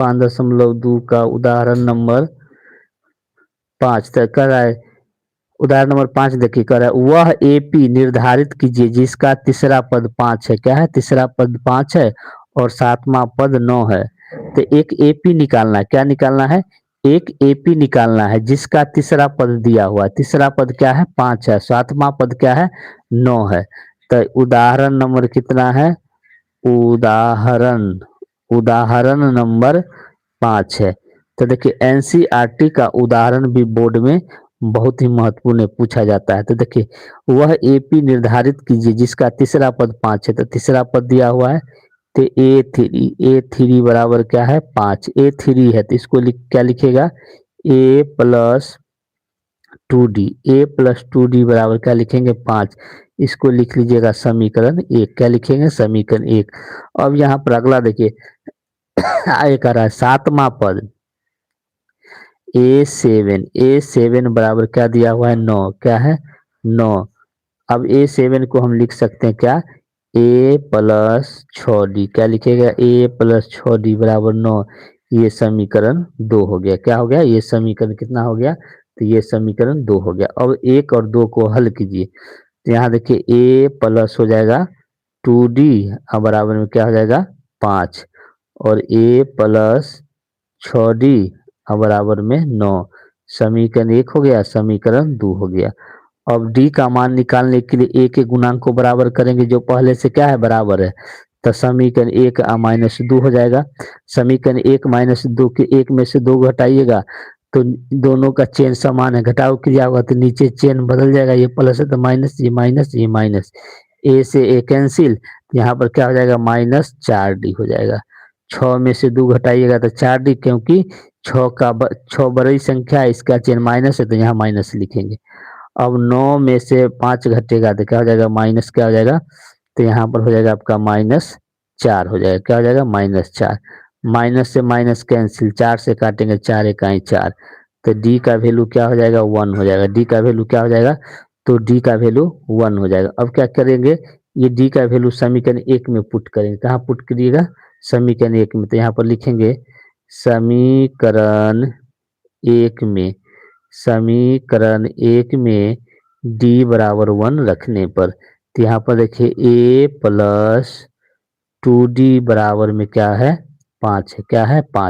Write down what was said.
5.2 का उदाहरण नंबर 5 तक कर रहा है। उदाहरण नंबर 5 देखिए कर रहा है, वह एपी निर्धारित कीजिए जिसका तीसरा पद 5 है। क्या है? तीसरा पद 5 है और सातवां पद 9 है। तो एक एपी निकालना है। क्या निकालना है? एक एपी निकालना है जिसका तीसरा पद दिया हुआ है। तीसरा पद क्या है? 5 है। सातवां पद क्या है? 9 है। तो उदाहरण नंबर कितना है? उदाहरण उदाहरण नंबर 5 है। तो देखिए एनसीईआरटी का उदाहरण भी बोर्ड में बहुत ही महत्वपूर्ण पूछा जाता है। तो देखिए वह एपी निर्धारित कीजिए जिसका तीसरा पद 5 है। तो तीसरा पद दिया हुआ है तो ए थ्री बराबर क्या है? 5। ए3 है तो इसको क्या लिखेगा? a+2d। a+2d बराबर क्या लिखेंगे? 5। इसको लिख लीजिएगा समीकरण 1। क्या लिखेंगे? समीकरण 1। अब यहाँ पर अगला देखिए आगे कर रहा है सातवां पद ए7 बराबर क्या दिया हुआ है? 9। क्या है? 9। अब ए7 को हम लिख सकते हैं क्या? a+6d। क्या लिखेगा? a+6d बराबर 9। ये समीकरण 2 हो गया। क्या हो गया? ये समीकरण कितना हो गया? तो ये समीकरण 2 हो गया। अब 1 और 2 को हल कीजिए तो यहाँ देखिए a प्लस हो जाएगा 2d और बराबर में क्या हो जाएगा? 5 और a+6d और बराबर में 9। समीकरण 1 हो गया, समीकरण 2 हो गया। अब डी का मान निकालने के लिए ए के गुणांक को बराबर करेंगे जो पहले से क्या है? बराबर है। तो समीकरण 1 -2 हो जाएगा। समीकरण 1 -2 के 1 में से 2 घटाइएगा तो दोनों का चेन समान है, घटाव क्रिया होगा तो नीचे चेन बदल जाएगा, ये प्लस है तो माइनस, ये माइनस, ये माइनस, ए से ए कैंसिल, यहाँ पर क्या हो जाएगा? -4d हो जाएगा। 6 में से 2 घटाइएगा तो 4d, क्योंकि 6 बड़ी संख्या है, इसका चेन माइनस है तो यहाँ माइनस लिखेंगे। अब 9 में से 5 घटेगा तो क्या हो जाएगा? माइनस क्या हो जाएगा? तो यहाँ पर हो जाएगा आपका -4 हो जाएगा। क्या हो जाएगा? -4। माइनस से माइनस कैंसिल, 4 से काटेंगे 4 इकाई 4, तो डी का वैल्यू क्या हो जाएगा? 1 हो जाएगा। डी का वैल्यू क्या हो जाएगा? तो डी का वैल्यू 1 हो जाएगा। अब क्या करेंगे? ये डी का वैल्यू समीकरण 1 में पुट करेंगे। कहाँ पुट करिएगा? समीकरण 1 में। तो यहाँ पर लिखेंगे समीकरण 1 में, समीकरण 1 में d बराबर 1 रखने पर, तो यहाँ पर देखिए a+2d बराबर में क्या है? 5 है। क्या है? 5।